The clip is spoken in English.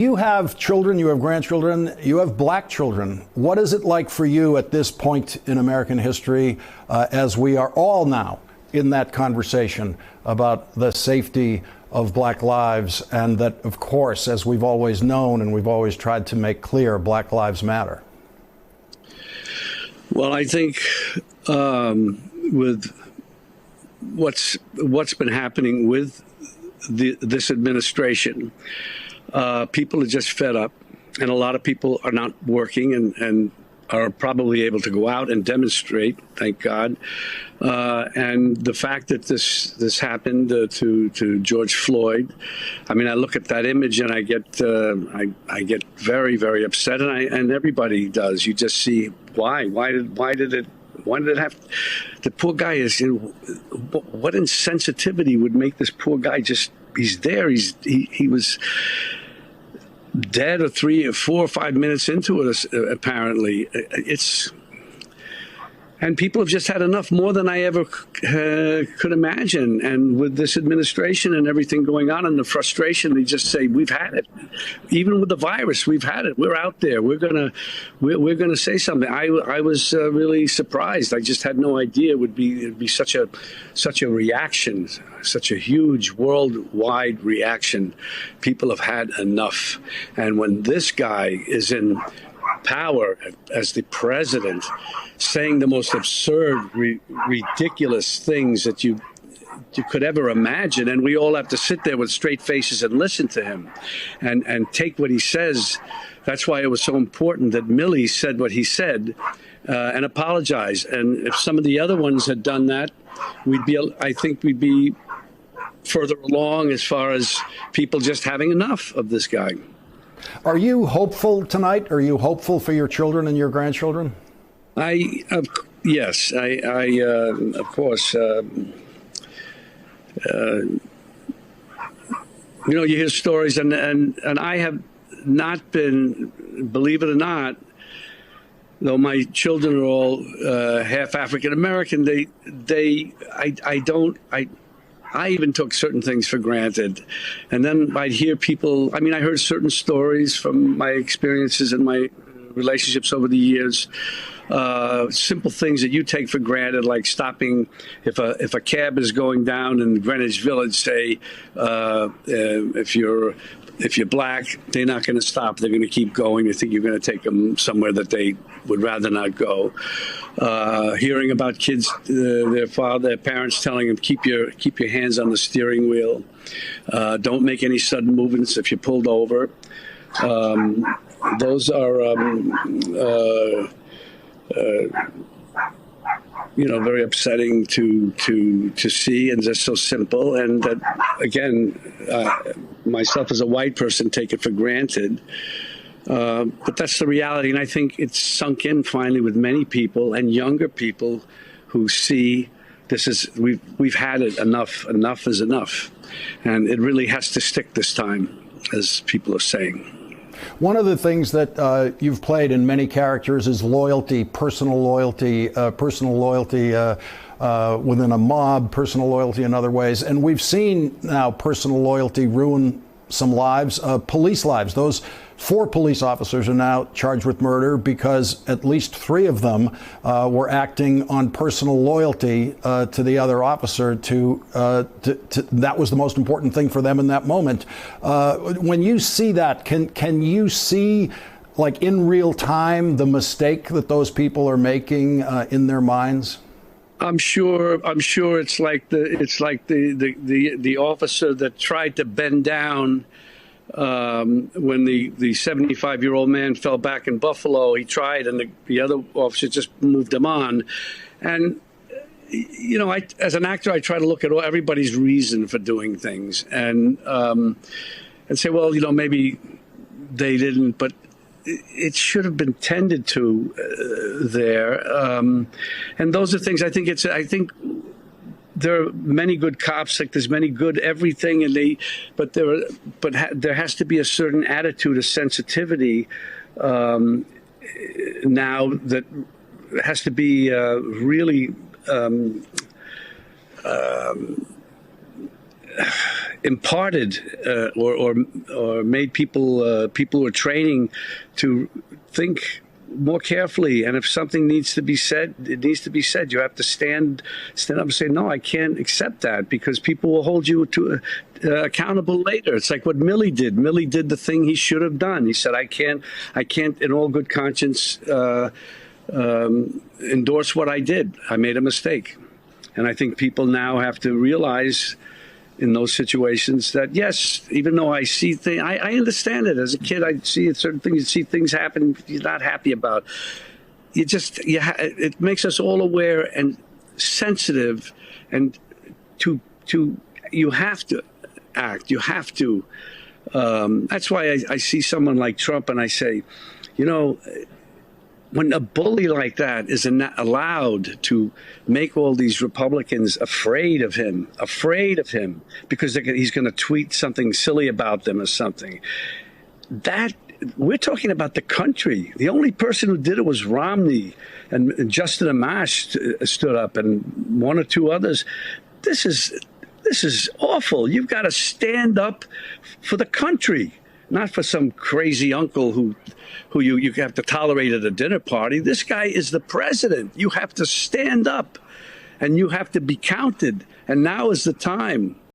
You have children, you have grandchildren, you have black children. What is it like for you at this point in American history, as we are all now in that conversation about the safety of black lives, and that, of course, as we've always known and we've always tried to make clear, Black Lives Matter? Well, I think with what's been happening with this administration, people are just fed up, and a lot of people are not working and are probably able to go out and demonstrate, thank God. And the fact that this happened to George Floyd, I mean, I look at that image and I get I get very, very upset, and everybody does. You just see why did it have? The poor guy is in. What insensitivity would make this poor guy just? He's there. He was dead 3 or 4 or 5 minutes into it, apparently. And people have just had enough, more than I ever could imagine. And with this administration and everything going on and the frustration, they just say, we've had it. Even with the virus, we've had it. We're out there. We're gonna say something. I was really surprised. I just had no idea it'd be such a reaction, such a huge worldwide reaction. People have had enough. And when this guy is in power as the president, saying the most absurd, ridiculous things that you could ever imagine, and we all have to sit there with straight faces and listen to him and take what he says. That's why it was so important that Milley said what he said and apologized. And if some of the other ones had done that, I think we'd be further along as far as people just having enough of this guy. Are you hopeful tonight? Are you hopeful for your children and your grandchildren? Yes, of course. You hear stories, and I have not been, believe it or not, though my children are all half African American. I even took certain things for granted. And then I'd hear people, I heard certain stories from my experiences and my relationships over the years, simple things that you take for granted, like stopping, if a cab is going down in Greenwich Village, say, if you're black, they're not going to stop. They're going to keep going. They think you're going to take them somewhere that they would rather not go. Hearing about kids, their parents telling them, keep your hands on the steering wheel. Don't make any sudden movements if you're pulled over. Those are, very upsetting to see, and just so simple. And that, again, myself as a white person take it for granted. But that's the reality, and I think it's sunk in finally with many people and younger people who see we've had it enough. Enough is enough, and it really has to stick this time, as people are saying. One of the things that you've played in many characters is loyalty, personal loyalty within a mob, personal loyalty in other ways. And we've seen now personal loyalty ruin some lives, police lives. Those 4 police officers are now charged with murder because at least 3 of them were acting on personal loyalty to the other officer. That was the most important thing for them in that moment. When you see that, can you see, like in real time, the mistake that those people are making in their minds? I'm sure it's like the officer that tried to bend down when the 75-year-old man fell back in Buffalo. He tried, and the other officer just moved him on. And as an actor, I try to look at everybody's reason for doing things and say, well, maybe they didn't, but it should have been tended to there. And those are things I think there are many good cops, like there's many good everything, but there has to be a certain attitude, a sensitivity now that has to be really imparted or made people who are training to think more carefully. And if something needs to be said, it needs to be said. You have to stand up and say, no, I can't accept that, because people will hold you to accountable later. It's like what Milley did. Milley did the thing he should have done. He said, I can't in all good conscience endorse what I did. I made a mistake. And I think people now have to realize in those situations that, yes, even though I see things, I understand it. As a kid, I see certain things, you see things happen you're not happy about. It makes us all aware and sensitive, and you have to act. You have to. That's why I see someone like Trump and I say, you know, when a bully like that is allowed to make all these Republicans afraid of him because he's going to tweet something silly about them or something, that we're talking about the country. The only person who did it was Romney, and Justin Amash stood up, and one or two others. This is awful. You've got to stand up for the country, not for some crazy uncle who you have to tolerate at a dinner party. This guy is the president. You have to stand up, and you have to be counted. And now is the time.